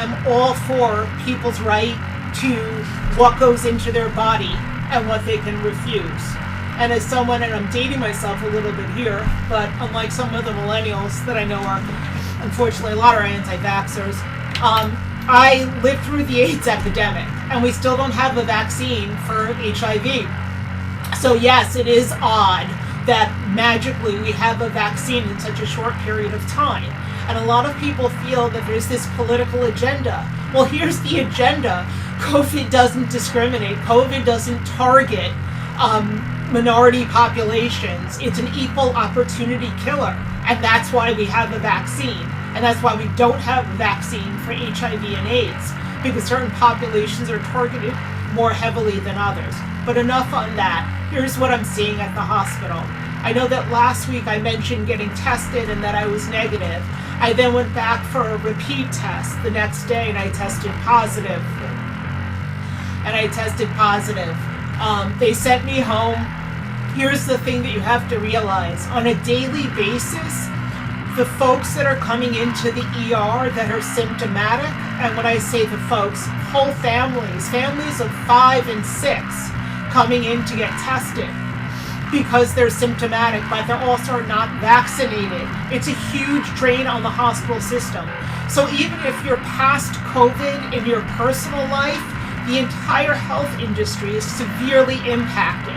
am all for people's right to what goes into their body and what they can refuse. And as someone, and I'm dating myself a little bit here, but unlike some of the millennials that I know are, unfortunately, a lot are anti-vaxxers, I lived through the AIDS epidemic, and we still don't have a vaccine for HIV. So yes, it is odd that magically we have a vaccine in such a short period of time. And a lot of people feel that there's this political agenda. Well, here's the agenda. COVID doesn't discriminate. COVID doesn't target minority populations. It's an equal opportunity killer. And that's why we have a vaccine. And that's why we don't have a vaccine for HIV and AIDS, because certain populations are targeted more heavily than others. But enough on that. Here's what I'm seeing at the hospital. I know that last week I mentioned getting tested and that I was negative. I then went back for a repeat test the next day and I tested positive. They sent me home. Here's the thing that you have to realize. On a daily basis, the folks that are coming into the ER that are symptomatic, and when I say the folks, whole families of 5 and 6 coming in to get tested because they're symptomatic, but they're also not vaccinated. It's a huge drain on the hospital system. So even if you're past COVID in your personal life, the entire health industry is severely impacted.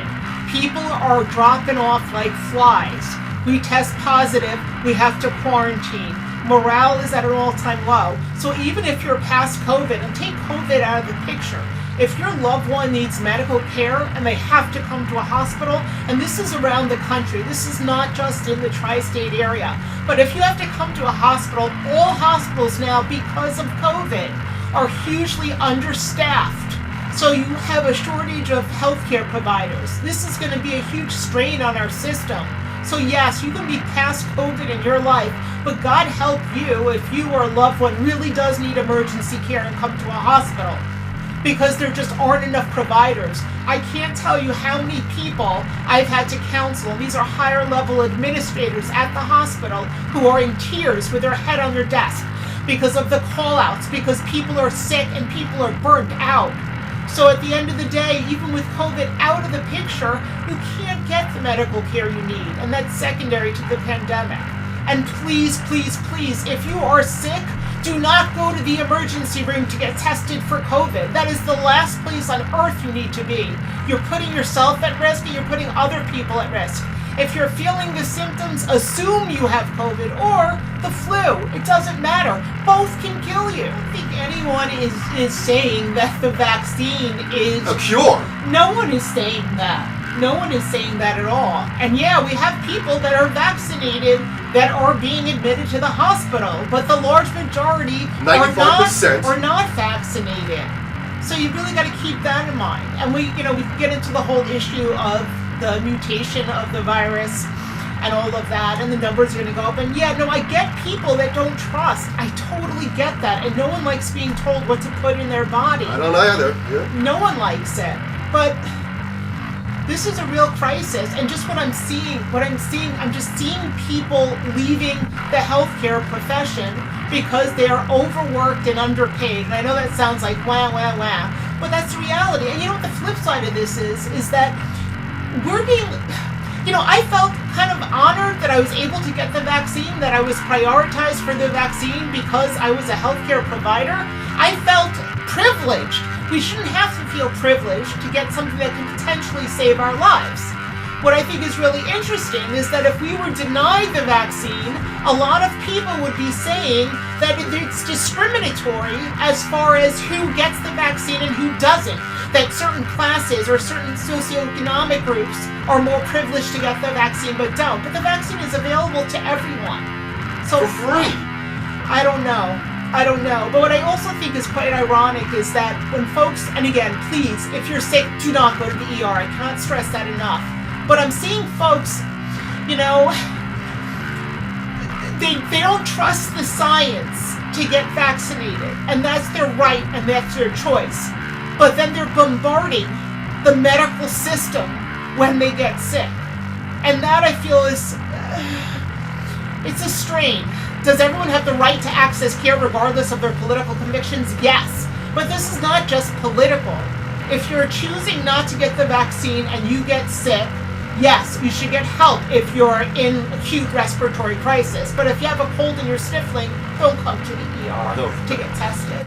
People are dropping off like flies. We test positive, we have to quarantine. Morale is at an all-time low. So even if you're past COVID, and take COVID out of the picture, if your loved one needs medical care and they have to come to a hospital, and this is around the country, this is not just in the tri-state area, but if you have to come to a hospital, all hospitals now, because of COVID, are hugely understaffed. So you have a shortage of healthcare providers. This is going to be a huge strain on our system. So yes, you can be past COVID in your life, but God help you if you or a loved one really does need emergency care and come to a hospital, because there just aren't enough providers. I can't tell you how many people I've had to counsel. These are higher level administrators at the hospital who are in tears with their head on their desk because of the call outs, because people are sick and people are burnt out. So at the end of the day, even with COVID out of the picture, you can't get the medical care you need, and that's secondary to the pandemic. And please, please, please, if you are sick, do not go to the emergency room to get tested for COVID. That is the last place on earth you need to be. You're putting yourself at risk and you're putting other people at risk. If you're feeling the symptoms, assume you have COVID or the flu. It doesn't matter. Both can kill you. I don't think anyone is saying that the vaccine is a cure. No one is saying that. No one is saying that at all. And yeah, we have people that are vaccinated that are being admitted to the hospital, but the large majority 95% are not vaccinated. So you really got to keep that in mind. And we can get into the whole issue of the mutation of the virus and all of that, and the numbers are going to go up. And yeah, no, I get people that don't trust. I totally get that. And no one likes being told what to put in their body. I don't either. Yeah. No one likes it. But this is a real crisis, and just I'm just seeing people leaving the healthcare profession because they are overworked and underpaid. And I know that sounds like wah, wah, wah, but that's the reality. And you know what the flip side of this is that we're being, I felt kind of honored that I was able to get the vaccine, that I was prioritized for the vaccine because I was a healthcare provider. I felt privileged. We shouldn't have to feel privileged to get something that can potentially save our lives. What I think is really interesting is that if we were denied the vaccine, a lot of people would be saying that it's discriminatory as far as who gets the vaccine and who doesn't. That certain classes or certain socioeconomic groups are more privileged to get the vaccine but don't. But the vaccine is available to everyone. So for free. I don't know. But what I also think is quite ironic is that when folks, and again, please, if you're sick, do not go to the ER. I cannot stress that enough. But I'm seeing folks, they don't trust the science to get vaccinated. And that's their right and that's their choice. But then they're bombarding the medical system when they get sick. And that I feel is, it's a strain. Does everyone have the right to access care regardless of their political convictions? Yes. But this is not just political. If you're choosing not to get the vaccine and you get sick, yes, you should get help if you're in acute respiratory crisis. But if you have a cold and you're sniffling, don't come to the ER to get tested.